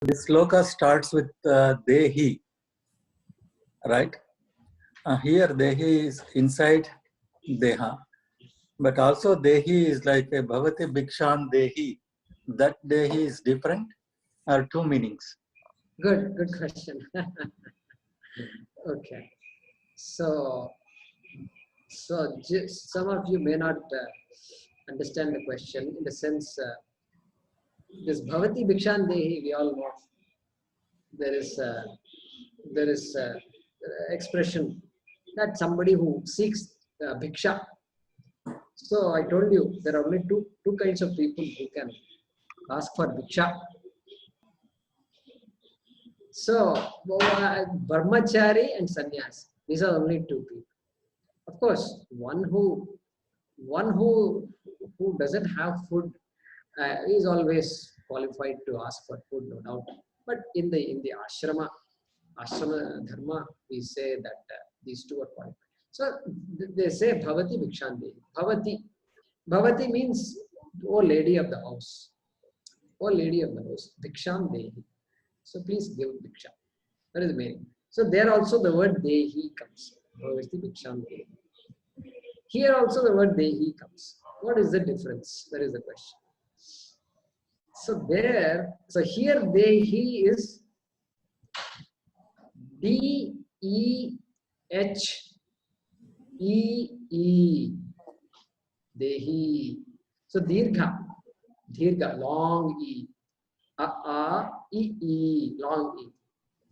This sloka starts with Dehi, right? Here Dehi is inside Deha, but also Dehi is like a Bhavati Bhikshan Dehi. That Dehi is different, or two meanings? Good question. Okay, so some of you may not understand the question in the sense this Bhavati Bhikshan Dehi, we all know there is expression that somebody who seeks bhiksha. So I told you there are only two kinds of people who can ask for bhiksha. So brahmachari and sannyas, these are only two people. Of course, one who doesn't have food is always qualified to ask for food, no doubt. But in the ashrama dharma, we say that these two are qualified. So they say bhavati bhikshandehi. Bhavati means oh lady of the house, oh lady of the house, bhikshandehi. So please give bhiksha. That is the meaning. So there also the word dehi comes. Bhavati bhikshandehi. Here also the word dehi comes. What is the difference? That is the question. So here dehi is D-E-H-E-E. Dehi. So dirgha, long E. A-A-E-E, long E.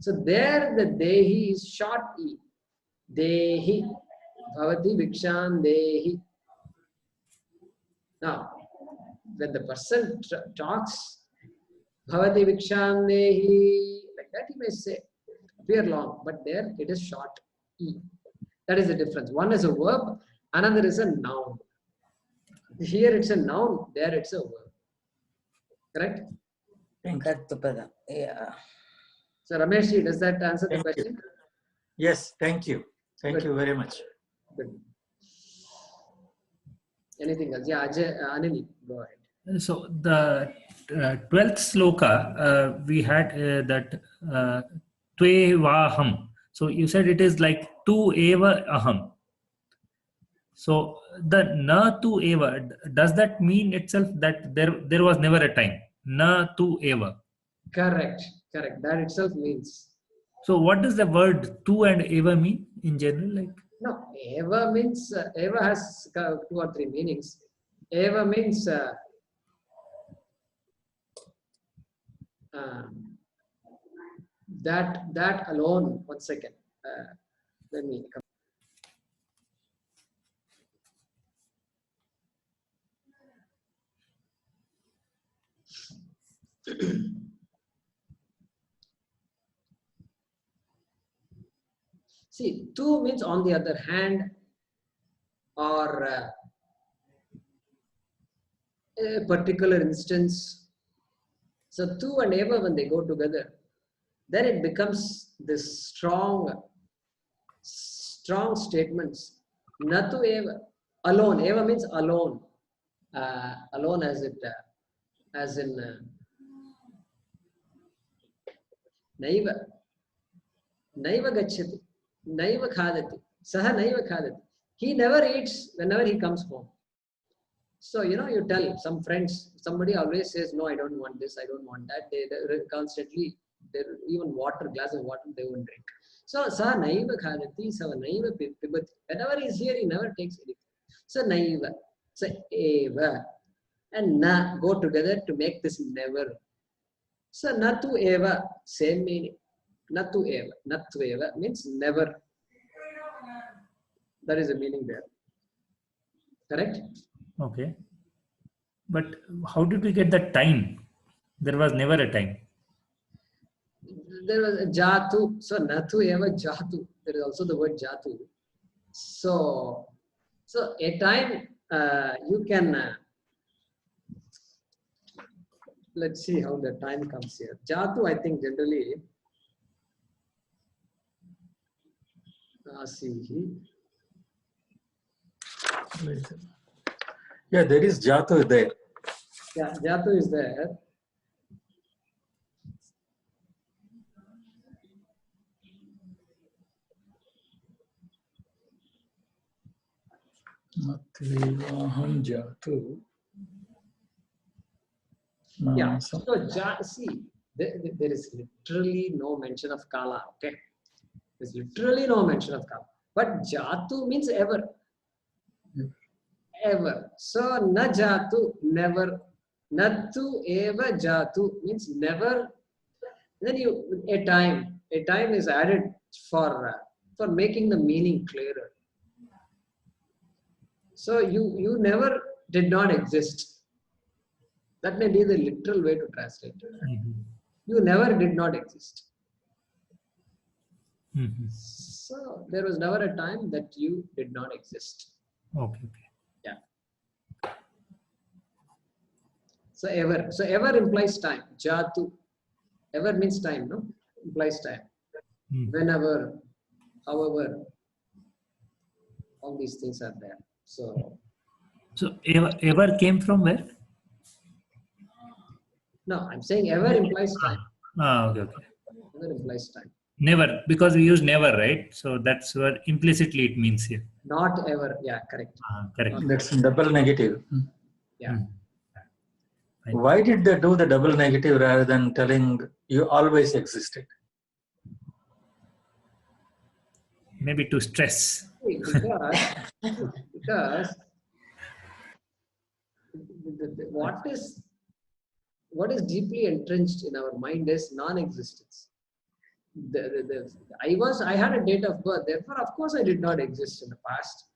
So there the dehi is short E. Dehi. Bhavati bhikshan dehi. Now, when the person talks, Bhavati bhikshan dehi, like that he may say, appear long, but there it is short E. That is the difference. One is a verb, another is a noun. Here it's a noun, there it's a verb. Correct? Yeah. So Ramesh, does that answer the question? Yes, thank you. Thank you very much. Good. Anything else? Yeah, Ajay, Anil, go ahead. So the 12th sloka, we had that Tve Vaham. So you said it is like Tu Eva Aham. So the Na Tu Eva, does that mean itself that there was never a time? Na Tu Eva. Correct. That itself means. So what does the word Tu and Eva mean in general? Like, no, Eva means, Eva has 2 or 3 meanings. Eva means that alone. 1 second. Let me come. See, tu means on the other hand, or a particular instance. So tu and eva, when they go together, then it becomes this strong statements. Natu eva, alone. Eva means alone. Alone as in naiva. Naiva gacchati. Naiva khadati. Saha naiva khadati. He never eats whenever he comes home. So, you tell some friends, somebody always says, no, I don't want this, I don't want that. They constantly, even glass of water, they won't drink. So, saha naiva khadati, saha naiva pibati. Whenever he's here, he never takes anything. So, naiva. So, eva and na go together to make this never. So, natu eva, same meaning. Natu eva. Natu eva means never. That is the meaning there. Correct? okay. But how did we get that time? There was never a time. There was a jatu. So, natu eva jatu. There is also the word jatu. So a time you can... let's see how the time comes here. Jatu, I think generally... Yeah, there is Jatu there. Yeah, Jatu is there. Matvivaham jatu. Yeah. So see, there is literally no mention of kala. Okay, there's literally no mention of kala. But jatu means ever. Ever. So na jatu, never. Nattu eva jatu means never. Then a time is added for making the meaning clearer. So you never did not exist. That may be the literal way to translate it. You never did not exist. So there was never a time that you did not exist. Okay. Yeah. So ever implies time. Jatu. Ever means time, no? Implies time. Whenever, however, all these things are there. So ever came from where? No, I'm saying ever implies time. Okay. Ever implies time. Never, because we use never, right? So that's what implicitly it means here. Not ever. Yeah, correct. Correct. That's double negative. Yeah. Why did they do the double negative rather than telling you always existed? Maybe to stress. Because what is deeply entrenched in our mind is non-existence. I had a date of birth, therefore of course I did not exist in the past,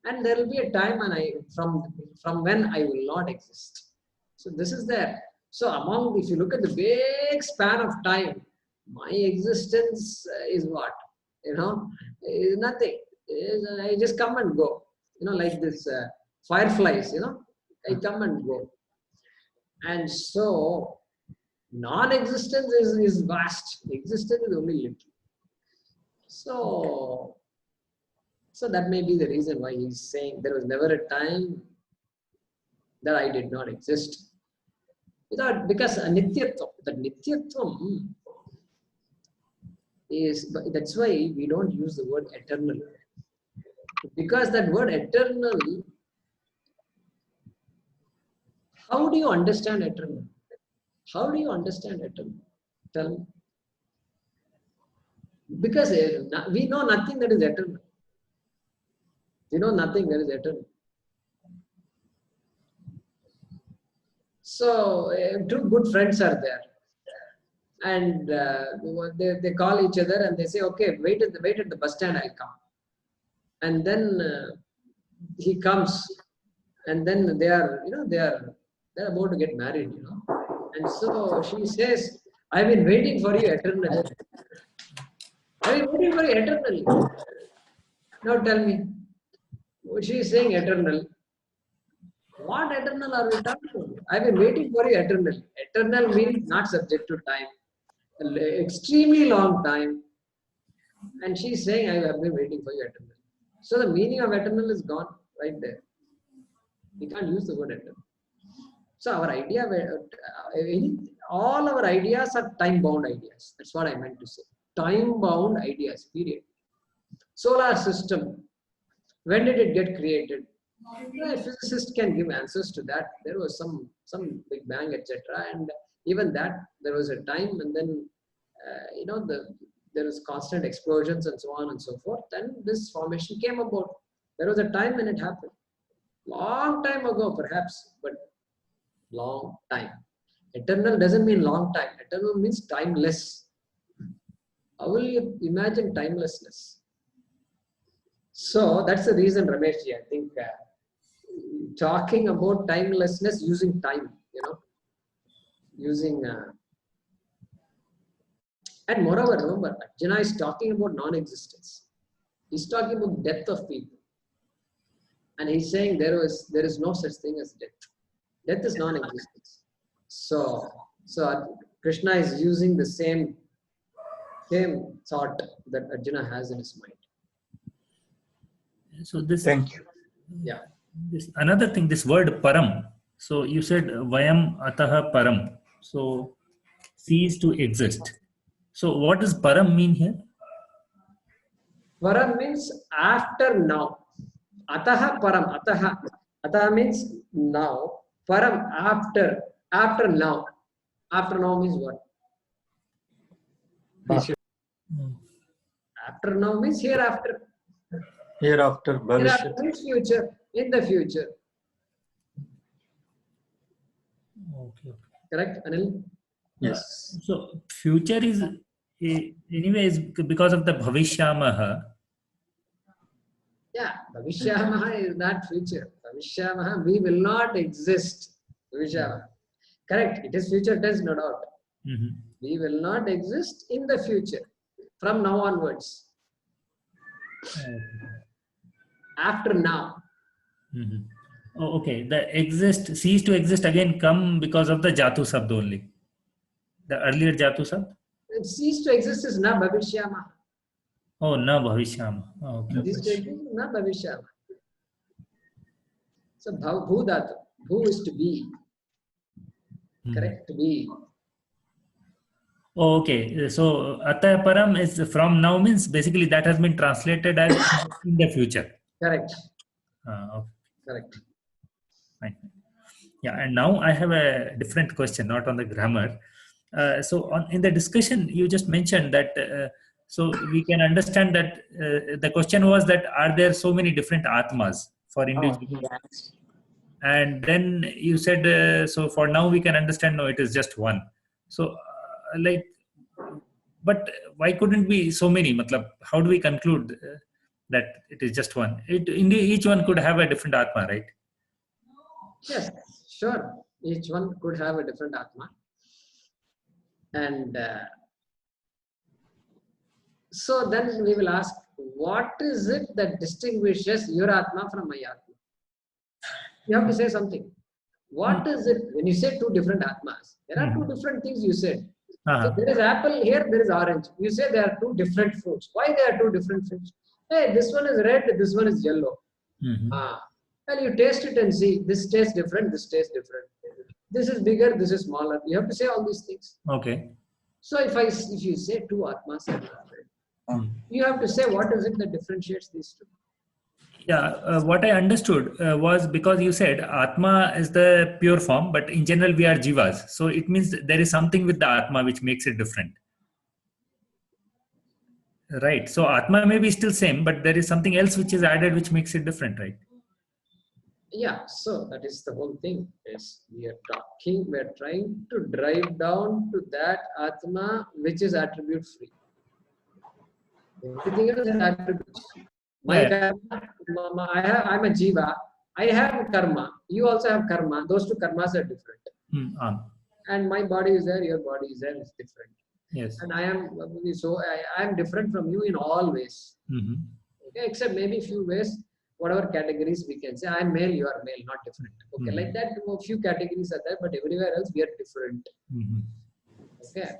and there will be a time when from when I will not exist. So this is there. So if you look at the big span of time, my existence is what? Is nothing. I just come and go. Like this fireflies, I come and go. And so non-existence is vast. Existence is only little. So that may be the reason why he's saying there was never a time that I did not exist. Because nityatvam, that nityatvam that's why we don't use the word eternal. Because that word eternal, how do you understand eternal? How do you understand eternal? Tell me. Because we know nothing that is eternal. We know nothing that is eternal. So two good friends are there, and they call each other and they say, "Okay, wait at the bus stand. I'll come." And then he comes, and then they are about to get married, And so she says, "I've been waiting for you eternally. I've been waiting for you eternally." Now tell me, she is saying eternal. What eternal are we talking about? I've been waiting for you eternally. Eternal means not subject to time. Extremely long time. And she's saying, I have been waiting for you eternally. So the meaning of eternal is gone right there. We can't use the word eternal. So our idea, all our ideas are time-bound ideas. That's what I meant to say. Time-bound ideas, period. Solar system, when did it get created? A physicist can give answers to that. There was some Big Bang, etc. And even that, there was a time, and then there was constant explosions and so on and so forth. And this formation came about. There was a time when it happened. Long time ago, perhaps, but long time. Eternal doesn't mean long time. Eternal means timeless. How will you imagine timelessness? So that's the reason, Ramesh ji, I think talking about timelessness using time, and moreover, remember, Arjuna is talking about non-existence. He's talking about death of people. And he's saying there is no such thing as death. Death is non-existence. So Krishna is using the same thought that Arjuna has in his mind. So this. Thank you. Yeah. Another thing, this word param. So you said vayam ataha param. So cease to exist. So what does param mean here? Param means after now. Ataha param. Ataha means now. Param after. After now. After now means what? Future. After now means hereafter. Hereafter, Hereafter Bhavishyat. means future. In the future. Okay. Correct, Anil? Yes. So future is anyways because of the bhavishyamaha. Yeah, Bhavishyamaha is not future. Bhavishyamaha, we will not exist. Bhavishyamaha. Correct, it is future tense, no doubt. Mhm. We will not exist in the future from now onwards. Okay. After now. Mhm. Oh, okay. The exist cease to exist again come because of the jatu sabd only. The earlier jatu sabd. It cease to exist is na Bhavishyamaha. Oh, na bhavishyama. Oh, okay. Cease to exist is na Bhavishyamaha. So bhu dhatu. Bhu is to be. Correct, to be. Oh, okay. So ataya param is from now means basically that has been translated as in the future. Correct. Okay. Correct. Fine. Yeah, and now I have a different question, not on the grammar. So in the discussion, you just mentioned that, so we can understand that the question was that are there so many different atmas for individuals? And then you said, so for now we can understand, no, it is just one. So like, but why couldn't be so many? Matlab, how do we conclude that it is just one? Each one could have a different atma, right? Yes, sure. Each one could have a different Atma. And so then we will ask, what is it that distinguishes your Atma from my Atma? You have to say something. What is it? When you say two different Atmas, there are two different things you said. So there is apple here, there is orange. You say there are two different fruits. Why there are two different fruits? Hey, this one is red, this one is yellow. Well, you taste it and see, this tastes different, this tastes different. This is bigger, this is smaller. You have to say all these things. Okay. So if you say two Atmas are different, you have to say what is it that differentiates these two. Yeah, what I understood was because you said Atma is the pure form, but in general we are Jivas. So it means there is something with the Atma which makes it different. Right. So Atma may be still same, but there is something else which is added which makes it different, right? Yeah, so that is the whole thing. Is we are trying to drive down to that Atma which is attribute free. Everything else is attributes. I'm a jiva. I have karma. You also have karma. Those two karmas are different. And my body is there. Your body is there. It's different. Yes. And I am different from you in all ways. Okay, except maybe few ways. Whatever categories we can say, I am male, you are male, not different. Okay, like that, a few categories are there, but everywhere else we are different. Okay.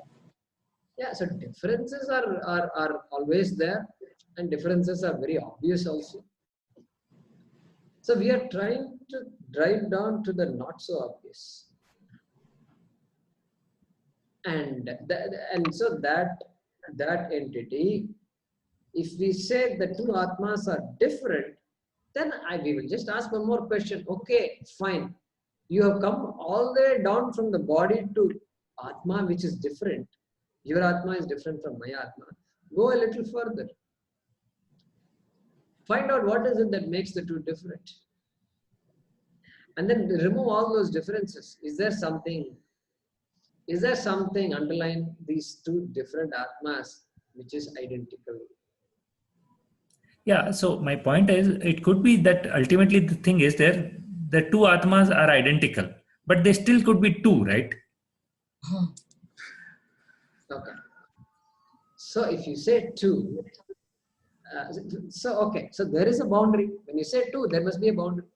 Yeah, so differences are always there, and differences are very obvious also. So we are trying to drive down to the not so obvious. And so that entity, if we say the two Atmas are different, then we will just ask one more question. Okay, fine. You have come all the way down from the body to Atma, which is different. Your Atma is different from my Atma. Go a little further. Find out what is it that makes the two different. And then remove all those differences. Is there something underlying these two different Atmas which is identical? Yeah, so my point is, it could be that ultimately the thing is the two Atmas are identical, but they still could be two, right? Okay. So if you say two, so there is a boundary. When you say two, there must be a boundary.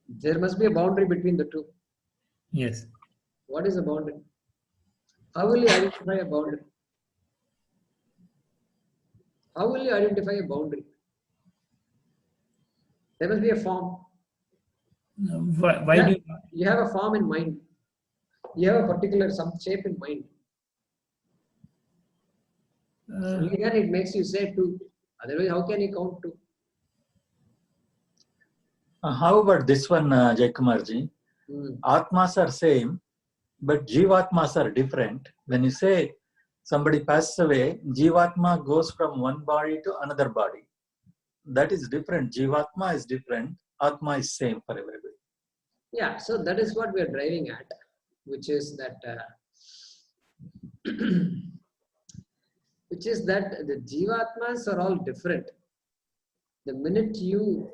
There must be a boundary between the two. Yes. What is a boundary? How will you identify a boundary? How will you identify a boundary? There must be a form. Why do you have a form in mind? You have a particular some shape in mind. Only then it makes you say two. Otherwise, how can you count two? How about this one, Jaykumarji? Atmas are same, but Jivatmas are different. When you say somebody passes away, Jivatma goes from one body to another body. That is different. Jivatma is different. Atma is same for everybody. Yeah, so that is what we are driving at, which is that the Jivatmas are all different. The minute you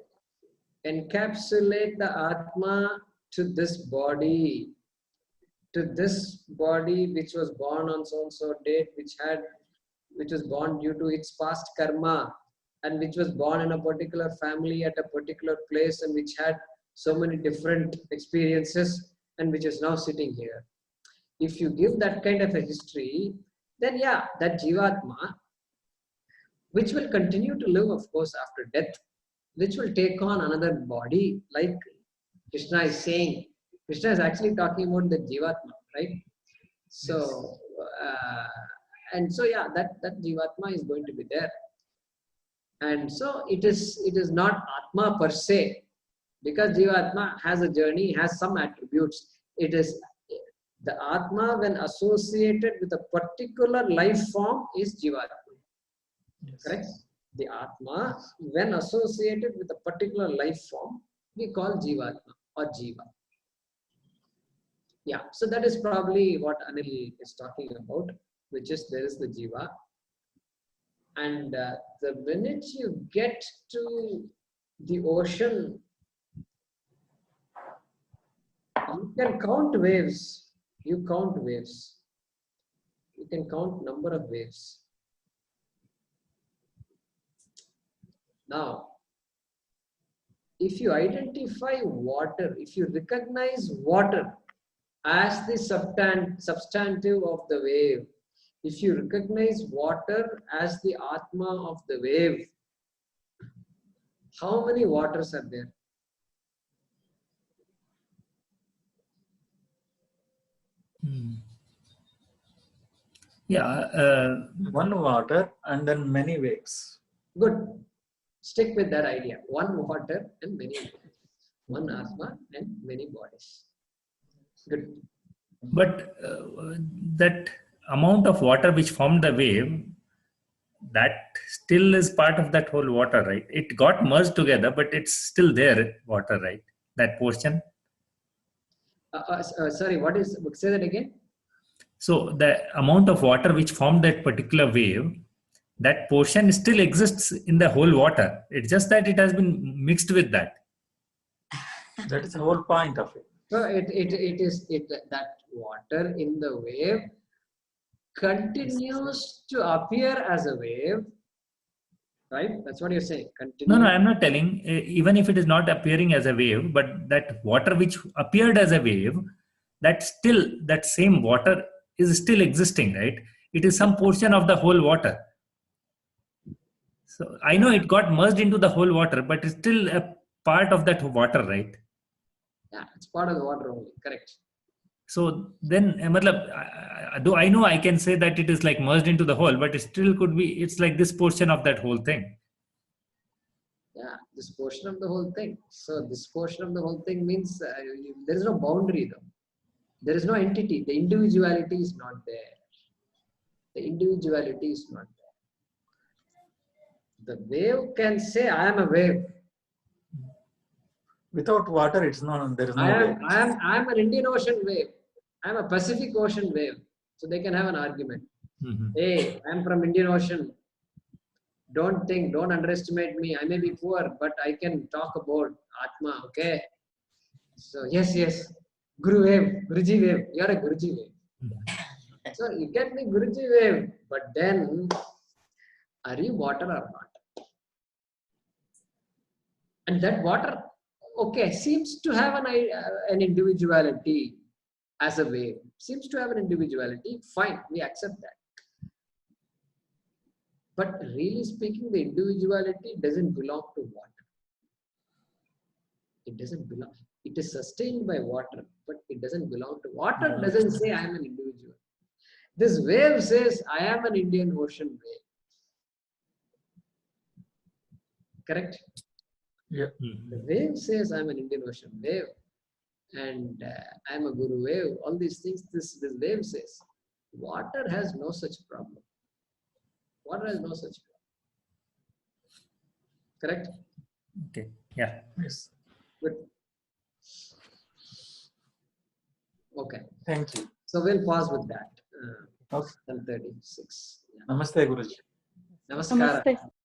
encapsulate the Atma to this body which was born on so and so date, which was born due to its past karma, and which was born in a particular family at a particular place, and which had so many different experiences, and which is now sitting here. If you give that kind of a history, then yeah, that Jivatma, which will continue to live, of course, after death, which will take on another body, like Krishna is saying. Krishna is actually talking about the Jivatma, right? So, and so yeah, that Jivatma is going to be there. And so it is not Atma per se, because Jivatma has a journey, has some attributes. It is the Atma when associated with a particular life form is Jivatma. Yes. Correct? The Atma when associated with a particular life form, we call Jivatma or Jiva. Yeah, so that is probably what Anil is talking about, which is there is the Jiva. And the minute you get to the ocean, you can count waves. You count waves. You can count number of waves. Now, if you identify water, if you recognize water as the substantive of the wave, if you recognize water as the Atma of the wave, how many waters are there? Yeah. One water and then many waves. Good. Stick with that idea. One water and many waves. One Atma and many bodies. Good. But that amount of water which formed the wave, that still is part of that whole water, right? It got merged together, but it's still there, water, right? That portion. Sorry, what is? Say that again. So the amount of water which formed that particular wave, that portion still exists in the whole water. It's just that it has been mixed with that. That is the whole point of it. So it is that water in the wave continues to appear as a wave, right? That's what you're saying. No, I'm not telling. Even if it is not appearing as a wave, but that water which appeared as a wave, that same water is still existing, right? It is some portion of the whole water. So I know it got merged into the whole water, but it's still a part of that water, right? Yeah, it's part of the water only. Correct. So then, though I know I can say that it is like merged into the whole, but it still could be, it's like this portion of that whole thing. Yeah, this portion of the whole thing. So this portion of the whole thing means there is no boundary though. There is no entity. The individuality is not there. The individuality is not there. The wave can say, I am a wave. Without water, it's not. There is no wave. I am an Indian Ocean wave. I am a Pacific Ocean wave. So they can have an argument. Mm-hmm. Hey, I am from Indian Ocean. Don't underestimate me. I may be poor, but I can talk about Atma. Okay. So yes. Guru wave, Guruji wave. You are a Guruji wave. Mm-hmm. So you can be Guruji wave, but then are you water or not? And that water, okay, seems to have an individuality as a wave. Seems to have an individuality. Fine, we accept that. But really speaking, the individuality doesn't belong to water. It doesn't belong. It is sustained by water, but it doesn't belong to water. Doesn't say I am an individual. This wave says I am an Indian Ocean wave. Correct? Yeah. The wave says, I'm an Indian Ocean wave, and I'm a Guru wave. All these things, this wave says. Water has no such problem. Water has no such problem. Correct? Okay. Yeah. Yes. Good. Okay. Thank you. So we'll pause with that. Okay. 10:36. Yeah. Namaste, Guruji. Namaskara. Namaste.